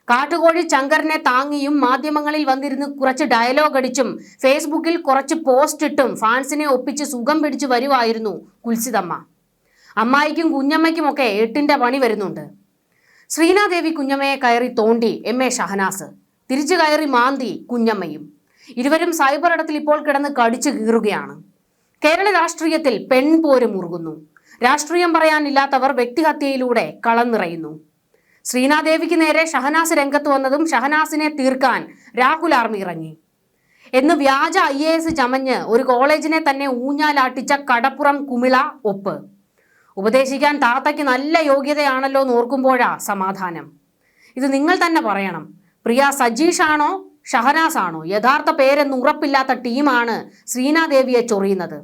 കാട്ടുകോഴി ശങ്കറിനെ താങ്ങിയും മാധ്യമങ്ങളിൽ വന്നിരുന്ന് കുറച്ച് ഡയലോഗ് അടിച്ചും ഫേസ്ബുക്കിൽ കുറച്ച് പോസ്റ്റ് ഇട്ടും ഫാൻസിനെ ഒപ്പിച്ച് സുഖം പിടിച്ചു വരുവായിരുന്നു കുൽസിതമ്മ. അമ്മായിക്കും കുഞ്ഞമ്മയ്ക്കുമൊക്കെ എട്ടിന്റെ പണി വരുന്നുണ്ട്. ശ്രീനാദേവി കുഞ്ഞമ്മയെ കയറി തോണ്ടി എം.എ. ഷഹനാസ്, തിരിച്ചു കയറി മാന്തി കുഞ്ഞമ്മയും. ഇരുവരും സൈബർ ഇടത്തിൽ ഇപ്പോൾ കിടന്ന് കടിച്ചു കീറുകയാണ്. കേരള രാഷ്ട്രീയത്തിൽ പെൺപോര് മുറുകുന്നു. രാഷ്ട്രീയം പറയാനില്ലാത്തവർ വ്യക്തിഹത്യയിലൂടെ കളം നിറയുന്നു. ശ്രീനാദേവിക്ക് നേരെ ഷഹനാസ് രംഗത്ത് വന്നതും ഷഹനാസിനെ തീർക്കാൻ രാഹുൽ ആർമി ഇറങ്ങി എന്ന് വ്യാജ IAS ചമഞ്ഞ് ഒരു കോളേജിനെ തന്നെ ഊഞ്ഞാലാട്ടിച്ച കടപ്പുറം കുമിള ഒപ്പ്. ഉപദേശിക്കാൻ താത്തയ്ക്ക് നല്ല യോഗ്യതയാണല്ലോ നോർക്കുമ്പോഴാ സമാധാനം. ഇത് നിങ്ങൾ തന്നെ പറയണം. പ്രിയ സജീഷാണോ ഷഹനാസ് ആണോ? യഥാർത്ഥ പേരെന്ന് ഉറപ്പില്ലാത്ത ടീമാണ് ശ്രീനാദേവിയെ ചൊറിയുന്നത്.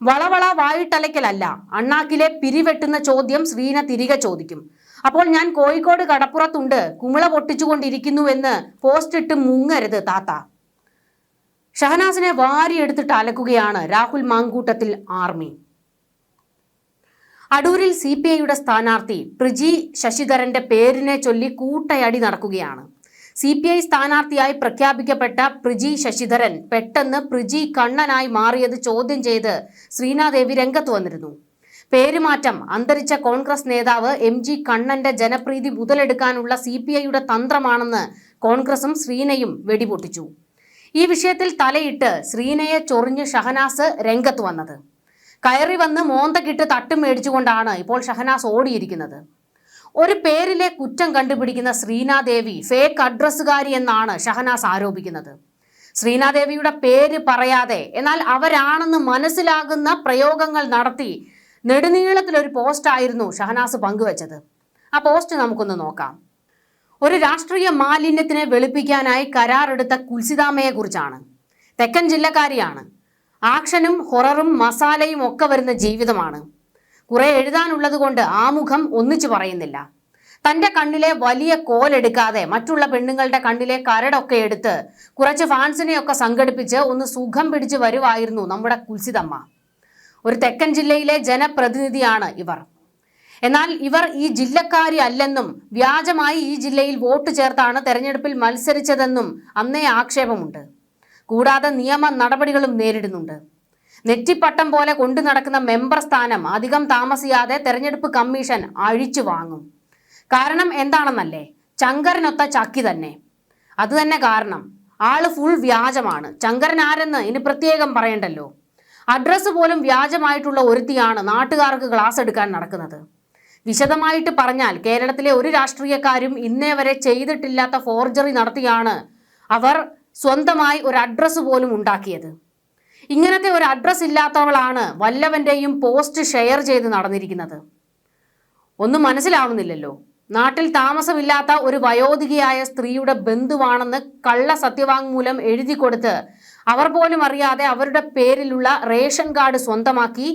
വളവള വായിട്ടലയ്ക്കലല്ല, അണ്ണാക്കിലെ പിരിവെട്ടുന്ന ചോദ്യം ശ്രീന തിരികെ ചോദിക്കും. അപ്പോൾ ഞാൻ കോഴിക്കോട് കടപ്പുറത്തുണ്ട്, കുമിള പൊട്ടിച്ചുകൊണ്ടിരിക്കുന്നു എന്ന് പോസ്റ്റ് ഇട്ട് മുങ്ങരുത് താത്ത. ഷഹനാസിനെ വാരിയെടുത്തിട്ട് അലക്കുകയാണ് രാഹുൽ മാങ്കൂട്ടത്തിൽ ആർമി. അടൂരിൽ CPIയുടെ സ്ഥാനാർത്ഥി പ്രിജി ശശിധരന്റെ പേരിനെ ചൊല്ലി കൂട്ടയടി നടക്കുകയാണ്. CPI സ്ഥാനാർത്ഥിയായി പ്രഖ്യാപിക്കപ്പെട്ട പ്രിജി ശശിധരൻ പെട്ടെന്ന് പ്രിജി കണ്ണനായി മാറിയത് ചോദ്യം ചെയ്ത് ശ്രീനാദേവി രംഗത്ത് വന്നിരുന്നു. പേരുമാറ്റം അന്തരിച്ച കോൺഗ്രസ് നേതാവ് MG കണ്ണന്റെ ജനപ്രീതി മുതലെടുക്കാനുള്ള CPIയുടെ തന്ത്രമാണെന്ന് കോൺഗ്രസും ശ്രീനയും വെടിപൊട്ടിച്ചു. ഈ വിഷയത്തിൽ തലയിട്ട് ശ്രീനയെ ചൊറിഞ്ഞ് ഷഹനാസ് രംഗത്ത് വന്നത്. കയറി വന്ന് മോന്തക്കിട്ട് തട്ടും മേടിച്ചുകൊണ്ടാണ് ഇപ്പോൾ ഷഹനാസ് ഓടിയിരിക്കുന്നത്. ഒരു പേരിലെ കുറ്റം കണ്ടുപിടിക്കുന്ന ശ്രീനാദേവി ഫേക്ക് അഡ്രസ്സുകാരി എന്നാണ് ഷഹനാസ് ആരോപിക്കുന്നത്. ശ്രീനാദേവിയുടെ പേര് പറയാതെ എന്നാൽ അവരാണെന്ന് മനസ്സിലാകുന്ന പ്രയോഗങ്ങൾ നടത്തി നെടുനീളത്തിലൊരു പോസ്റ്റായിരുന്നു ഷഹനാസ് പങ്കുവച്ചത്. ആ പോസ്റ്റ് നമുക്കൊന്ന് നോക്കാം. ഒരു രാഷ്ട്രീയ മാലിന്യത്തിനെ വെളുപ്പിക്കാനായി കരാറെടുത്ത കുൽസിതാമ്മയെ കുറിച്ചാണ്. തെക്കൻ ജില്ലക്കാരിയാണ്. ആക്ഷനും ഹൊററും മസാലയും ഒക്കെ വരുന്ന ജീവിതമാണ്. കുറെ എഴുതാനുള്ളത് കൊണ്ട് ആമുഖം ഒന്നിച്ചു പറയുന്നില്ല. തൻ്റെ കണ്ണിലെ വലിയ കോലെടുക്കാതെ മറ്റുള്ള പെണ്ണുങ്ങളുടെ കണ്ണിലെ കരടൊക്കെ എടുത്ത് കുറച്ച് ഫാൻസിനെയൊക്കെ സംഘടിപ്പിച്ച് ഒന്ന് സുഖം പിടിച്ച് വരുവായിരുന്നു നമ്മുടെ കുൽസിതമ്മ. ഒരു തെക്കൻ ജില്ലയിലെ ജനപ്രതിനിധിയാണ് ഇവർ. എന്നാൽ ഇവർ ഈ ജില്ലക്കാരി അല്ലെന്നും വ്യാജമായി ഈ ജില്ലയിൽ വോട്ട് ചേർത്താണ് തെരഞ്ഞെടുപ്പിൽ മത്സരിച്ചതെന്നും അന്നേ ആക്ഷേപമുണ്ട്. കൂടാതെ നിയമ നടപടികളും നേരിടുന്നുണ്ട്. നെറ്റിപ്പട്ടം പോലെ കൊണ്ടു നടക്കുന്ന മെമ്പർ സ്ഥാനം അധികം താമസിയാതെ തെരഞ്ഞെടുപ്പ് കമ്മീഷൻ അഴിച്ചു വാങ്ങും. കാരണം എന്താണെന്നല്ലേ? ശങ്കരനൊത്ത ചക്കി തന്നെ. അത് തന്നെ കാരണം. ആള് ഫുൾ വ്യാജമാണ്. ശങ്കരൻ ആരെന്ന് ഇനി പ്രത്യേകം പറയണ്ടല്ലോ. അഡ്രസ്സ് പോലും വ്യാജമായിട്ടുള്ള ഒരുത്തിയാണ് നാട്ടുകാർക്ക് ക്ലാസ് എടുക്കാൻ നടക്കുന്നത്. വിശദമായിട്ട് പറഞ്ഞാൽ കേരളത്തിലെ ഒരു രാഷ്ട്രീയക്കാരും ഇന്നേ വരെ ചെയ്തിട്ടില്ലാത്ത ഫോർജറി നടത്തിയാണ് അവർ സ്വന്തമായി ഒരു അഡ്രസ്സ് പോലും ഉണ്ടാക്കിയത്. ഇങ്ങനത്തെ ഒരു അഡ്രസ്സ് ഇല്ലാത്തവളാണ് വല്ലവന്റെയും പോസ്റ്റ് ഷെയർ ചെയ്ത് നടന്നിരിക്കുന്നത്. ഒന്നും മനസ്സിലാവുന്നില്ലല്ലോ. നാട്ടിൽ താമസമില്ലാത്ത ഒരു വയോധികയായ സ്ത്രീയുടെ ബന്ധുവാണെന്ന് കള്ള സത്യവാങ്മൂലം എഴുതി കൊടുത്ത് അവർ പോലും അറിയാതെ അവരുടെ പേരിലുള്ള റേഷൻ കാർഡ് സ്വന്തമാക്കി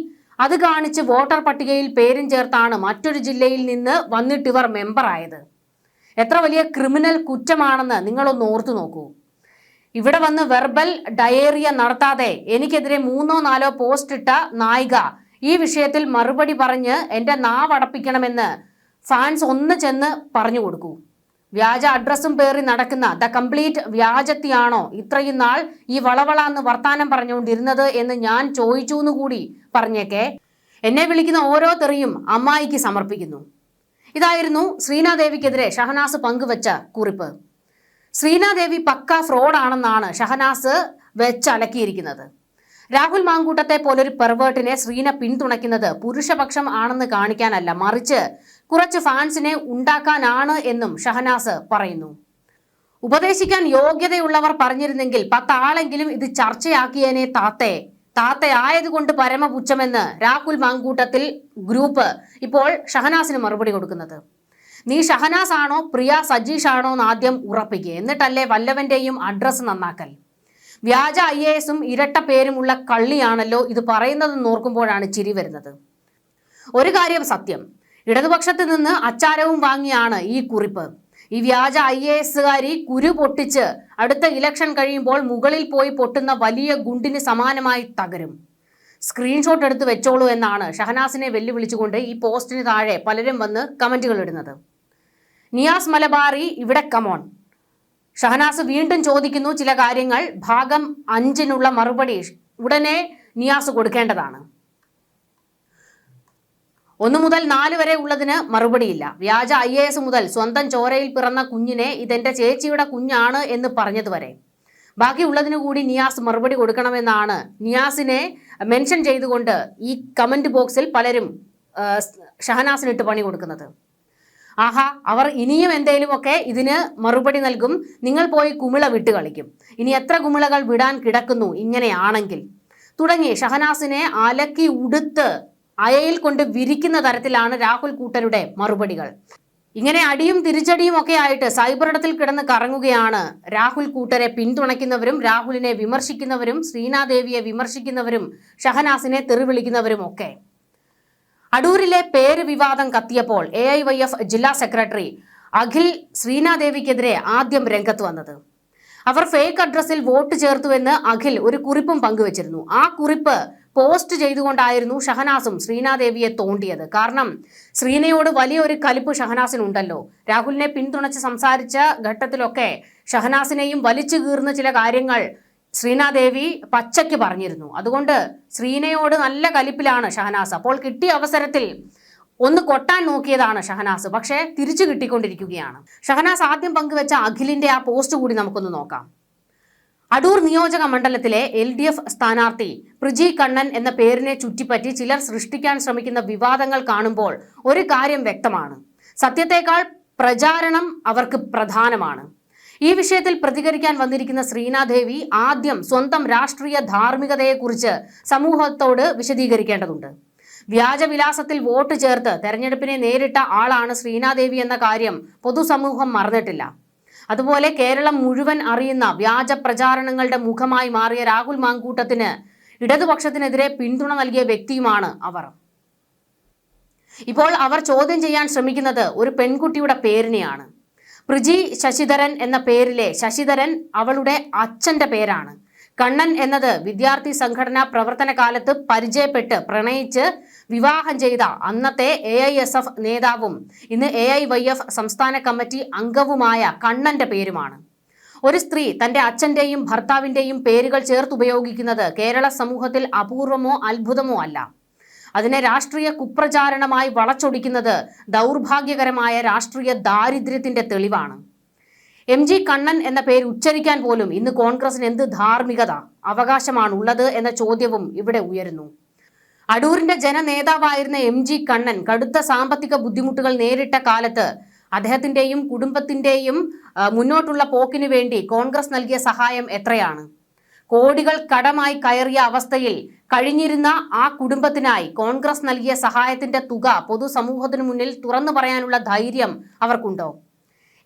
അത് കാണിച്ച് വോട്ടർ പട്ടികയിൽ പേരും ചേർത്താണ് മറ്റൊരു ജില്ലയിൽ നിന്ന് വന്നിട്ടിവർ മെമ്പറായത്. എത്ര വലിയ ക്രിമിനൽ കുറ്റമാണെന്ന് നിങ്ങളൊന്ന് ഓർത്തു നോക്കൂ. ഇവിടെ വന്ന് വെർബൽ ഡയേറിയ നടത്താതെ എനിക്കെതിരെ 3 or 4 പോസ്റ്റ് ഇട്ട നായിക ഈ വിഷയത്തിൽ മറുപടി പറഞ്ഞ് എൻ്റെ നാവടപ്പിക്കണമെന്ന് ഫാൻസ് ഒന്ന് ചെന്ന് പറഞ്ഞു കൊടുക്കൂ. വ്യാജ അഡ്രസ്സും പേറി നടക്കുന്ന ദ കംപ്ലീറ്റ് വ്യാജത്തിയാണോ ഇത്രയും നാൾ ഈ വളവളാന്ന് വർത്താനം പറഞ്ഞുകൊണ്ടിരുന്നത് എന്ന് ഞാൻ ചോദിച്ചു എന്നുകൂടി പറഞ്ഞേക്കെ. എന്നെ വിളിക്കുന്ന ഓരോ തെറിയും അമ്മായിക്ക് സമർപ്പിക്കുന്നു. ഇതായിരുന്നു ശ്രീനാദേവിക്കെതിരെ ഷഹനാസ് പങ്കുവച്ച കുറിപ്പ്. ശ്രീനാദേവി പക്ക ഫ്രോഡാണെന്നാണ് ഷഹനാസ് വെച്ചലക്കിയിരിക്കുന്നത്. രാഹുൽ മാങ്കൂട്ടത്തെ പോലൊരു പെർവേർട്ടിനെ ശ്രീന പിന്തുണയ്ക്കുന്നത് പുരുഷപക്ഷം ആണെന്ന് കാണിക്കാനല്ല, മറിച്ച് കുറച്ച് ഫാൻസിനെ ഉണ്ടാക്കാനാണ് എന്നും ഷഹനാസ് പറയുന്നു. ഉപദേശിക്കാൻ യോഗ്യതയുള്ളവർ പറഞ്ഞിരുന്നെങ്കിൽ 10 ആളെങ്കിലും ഇത് ചർച്ചയാക്കിയേനെ താത്തയായതുകൊണ്ട് പരമപുച്ഛമെന്ന് രാഹുൽ മാങ്കൂട്ടത്തിൽ ഗ്രൂപ്പ് ഇപ്പോൾ ഷഹനാസിന് മറുപടി കൊടുക്കുന്നത്. നീ ഷഹനാസ് ആണോ പ്രിയ സജീഷ് ആണോ എന്ന് ആദ്യം ഉറപ്പിക്കുക, എന്നിട്ടല്ലേ വല്ലവന്റെയും അഡ്രസ്സ് നന്നാക്കൽ. വ്യാജ IASഉം ഇരട്ട പേരുമുള്ള കള്ളിയാണല്ലോ ഇത് പറയുന്നതെന്ന് ഓർക്കുമ്പോഴാണ് ചിരി വരുന്നത്. ഒരു കാര്യം സത്യം, ഇടതുപക്ഷത്ത് നിന്ന് അച്ചാരവും വാങ്ങിയാണ് ഈ കുറിപ്പ്. ഈ വ്യാജ IASകാരി കുരു പൊട്ടിച്ച് അടുത്ത ഇലക്ഷൻ കഴിയുമ്പോൾ മുകളിൽ പോയി പൊട്ടുന്ന വലിയ ഗുണ്ടിന് സമാനമായി തകരും. സ്ക്രീൻഷോട്ട് എടുത്ത് വെച്ചോളൂ എന്നാണ് ഷഹനാസിനെ വെല്ലുവിളിച്ചുകൊണ്ട് ഈ പോസ്റ്റിന് താഴെ പലരും വന്ന് കമന്റുകൾ ഇടുന്നത്. നിയാസ് മലബാറി ഇവിടെ കമോൺ. ഷഹനാസ് വീണ്ടും ചോദിക്കുന്നു ചില കാര്യങ്ങൾ. ഭാഗം 5 മറുപടി ഉടനെ നിയാസ് കൊടുക്കേണ്ടതാണ്. 1 മുതൽ 4 വരെ ഉള്ളതിന് മറുപടിയില്ല. വ്യാജ IAS മുതൽ സ്വന്തം ചോരയിൽ പിറന്ന കുഞ്ഞിനെ ഇതെന്റെ ചേച്ചിയുടെ കുഞ്ഞാണ് എന്ന് പറഞ്ഞതുവരെ ബാക്കിയുള്ളതിനു കൂടി നിയാസ് മറുപടി കൊടുക്കണമെന്നാണ് നിയാസിനെ മെൻഷൻ ചെയ്തുകൊണ്ട് ഈ കമന്റ് ബോക്സിൽ പലരും ഷഹനാസിനിട്ട് പണി കൊടുക്കുന്നത്. ആഹാ, അവർ ഇനിയും എന്തേലുമൊക്കെ ഇതിന് മറുപടി നൽകും. നിങ്ങൾ പോയി കുമിള വിട്ട് കളിക്കും. ഇനി എത്ര കുമിളകൾ വിടാൻ കിടക്കുന്നു ഇങ്ങനെയാണെങ്കിൽ തുടങ്ങി ഷഹനാസിനെ അലക്കി ഉടുത്ത് അയയിൽ കൊണ്ട് വിരിക്കുന്ന തരത്തിലാണ് രാഹുൽ കൂട്ടരുടെ മറുപടികൾ. ഇങ്ങനെ അടിയും തിരിച്ചടിയും ഒക്കെ ആയിട്ട് സൈബറിടത്തിൽ കിടന്ന് കറങ്ങുകയാണ് രാഹുൽ കൂട്ടരെ പിന്തുണയ്ക്കുന്നവരും രാഹുലിനെ വിമർശിക്കുന്നവരും ശ്രീനാദേവിയെ വിമർശിക്കുന്നവരും ഷഹനാസിനെ തെറിവിളിക്കുന്നവരും ഒക്കെ. അടൂരിലെ പേര് വിവാദം കത്തിയപ്പോൾ AIYF ജില്ലാ സെക്രട്ടറി അഖിൽ ശ്രീനാദേവിക്കെതിരെ ആദ്യം രംഗത്ത് വന്നത്. അവർ ഫേക്ക് അഡ്രസ്സിൽ വോട്ട് ചേർത്തുവെന്ന് അഖിൽ ഒരു കുറിപ്പും പങ്കുവച്ചിരുന്നു. ആ കുറിപ്പ് പോസ്റ്റ് ചെയ്തുകൊണ്ടായിരുന്നു ഷഹനാസും ശ്രീനാദേവിയെ തോണ്ടിയത്. കാരണം ശ്രീനയോട് വലിയൊരു കലിപ്പ് ഷഹനാസിനുണ്ടല്ലോ. രാഹുലിനെ പിന്തുണച്ച് സംസാരിച്ച ഘട്ടത്തിലൊക്കെ ഷഹനാസിനെയും വലിച്ചു കീറുന്ന ചില കാര്യങ്ങൾ ശ്രീനാദേവി പച്ചയ്ക്ക് പറഞ്ഞിരുന്നു. അതുകൊണ്ട് ശ്രീനയോട് നല്ല കലിപ്പിലാണ് ഷഹനാസ്. അപ്പോൾ കിട്ടിയ അവസരത്തിൽ ഒന്ന് കൊട്ടാൻ നോക്കിയതാണ് ഷഹനാസ്. പക്ഷേ തിരിച്ചു കിട്ടിക്കൊണ്ടിരിക്കുകയാണ്. ഷഹനാസ് ആദ്യം പങ്കുവെച്ച അഖിലിന്റെ ആ പോസ്റ്റ് കൂടി നമുക്കൊന്ന് നോക്കാം. അടൂർ നിയോജക മണ്ഡലത്തിലെ LDF സ്ഥാനാർത്ഥി പ്രിജി കണ്ണൻ എന്ന പേരിനെ ചുറ്റിപ്പറ്റി ചിലർ സൃഷ്ടിക്കാൻ ശ്രമിക്കുന്ന വിവാദങ്ങൾ കാണുമ്പോൾ ഒരു കാര്യം വ്യക്തമാണ്. സത്യത്തേക്കാൾ പ്രചാരണം അവർക്ക് പ്രധാനമാണ്. ഈ വിഷയത്തിൽ പ്രതികരിക്കാൻ വന്നിരിക്കുന്ന ശ്രീനാദേവി ആദ്യം സ്വന്തം രാഷ്ട്രീയ ധാർമ്മികതയെക്കുറിച്ച് സമൂഹത്തോട് വിശദീകരിക്കേണ്ടതുണ്ട്. വ്യാജവിലാസത്തിൽ വോട്ട് ചേർത്ത് തെരഞ്ഞെടുപ്പിനെ നേരിട്ട ആളാണ് ശ്രീനാദേവി എന്ന കാര്യം പൊതുസമൂഹം മറന്നിട്ടില്ല. അതുപോലെ കേരളം മുഴുവൻ അറിയുന്ന വ്യാജ പ്രചാരണങ്ങളുടെ മുഖമായി മാറിയ രാഹുൽ മാങ്കൂട്ടത്തിന് ഇടതുപക്ഷത്തിനെതിരെ പിന്തുണ നൽകിയ വ്യക്തിയുമാണ് അവർ. ഇപ്പോൾ അവർ ചോദ്യം ചെയ്യാൻ ശ്രമിക്കുന്നത് ഒരു പെൺകുട്ടിയുടെ പേരിനെയാണ്. പ്രിജി ശശിധരൻ എന്ന പേരിലെ ശശിധരൻ അവളുടെ അച്ഛന്റെ പേരാണ്. കണ്ണൻ എന്നത് വിദ്യാർത്ഥി സംഘടനാ പ്രവർത്തന കാലത്ത് പരിചയപ്പെട്ട് പ്രണയിച്ച് വിവാഹം ചെയ്ത അന്നത്തെ AISF നേതാവും ഇന്ന് AIYF സംസ്ഥാന കമ്മിറ്റി അംഗവുമായ കണ്ണന്റെ പേരുമാണ്. ഒരു സ്ത്രീ തന്റെ അച്ഛന്റെയും ഭർത്താവിന്റെയും പേരുകൾ ചേർത്തുപയോഗിക്കുന്നത് കേരള സമൂഹത്തിൽ അപൂർവമോ അത്ഭുതമോ അല്ല. അതിനെ രാഷ്ട്രീയ കുപ്രചാരണമായി വളച്ചൊടിക്കുന്നത് ദൗർഭാഗ്യകരമായ രാഷ്ട്രീയ ദാരിദ്ര്യത്തിന്റെ തെളിവാണ്. MG കണ്ണൻ എന്ന പേര് ഉച്ചരിക്കാൻ പോലും ഇന്ന് കോൺഗ്രസിന് എന്ത് ധാർമ്മികത അവകാശമാണുള്ളത് എന്ന ചോദ്യവും ഇവിടെ ഉയരുന്നു. അടൂരിന്റെ ജനനേതാവായിരുന്ന MG കണ്ണൻ കടുത്ത സാമ്പത്തിക ബുദ്ധിമുട്ടുകൾ നേരിട്ട കാലത്ത് അദ്ദേഹത്തിന്റെയും കുടുംബത്തിന്റെയും മുന്നോട്ടുള്ള പോക്കിനു വേണ്ടി കോൺഗ്രസ് നൽകിയ സഹായം എത്രയാണ്? കോടികൾ കടമായി കയറിയ അവസ്ഥയിൽ കഴിഞ്ഞിരുന്ന ആ കുടുംബത്തിനായി കോൺഗ്രസ് നൽകിയ സഹായത്തിന്റെ തുക പൊതുസമൂഹത്തിനു മുന്നിൽ തുറന്നു പറയാനുള്ള ധൈര്യം അവർക്കുണ്ടോ?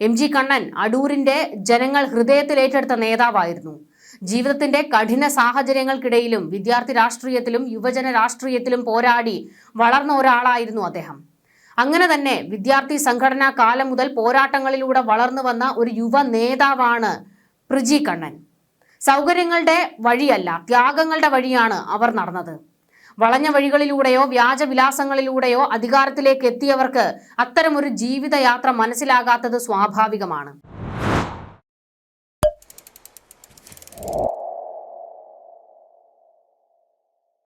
MG കണ്ണൻ അടൂരിന്റെ ജനങ്ങൾ ഹൃദയത്തിൽ ഏറ്റെടുത്ത നേതാവായിരുന്നു. ജീവിതത്തിന്റെ കഠിന സാഹചര്യങ്ങൾക്കിടയിലും വിദ്യാർത്ഥി രാഷ്ട്രീയത്തിലും യുവജന രാഷ്ട്രീയത്തിലും പോരാടി വളർന്ന ഒരാളായിരുന്നു അദ്ദേഹം. അങ്ങനെ തന്നെ വിദ്യാർത്ഥി സംഘടനാ കാലം മുതൽ പോരാട്ടങ്ങളിലൂടെ വളർന്നു വന്ന ഒരു യുവ നേതാവാണ് പ്രിജി കണ്ണൻ. സൗകര്യങ്ങളുടെ വഴിയല്ല, ത്യാഗങ്ങളുടെ വഴിയാണ് അവർ നടന്നത്. വളഞ്ഞ വഴികളിലൂടെയോ വ്യാജവിലാസങ്ങളിലൂടെയോ അധികാരത്തിലേക്ക് എത്തിയവർക്ക് അത്തരമൊരു ജീവിതയാത്ര മനസ്സിലാകാത്തത് സ്വാഭാവികമാണ്.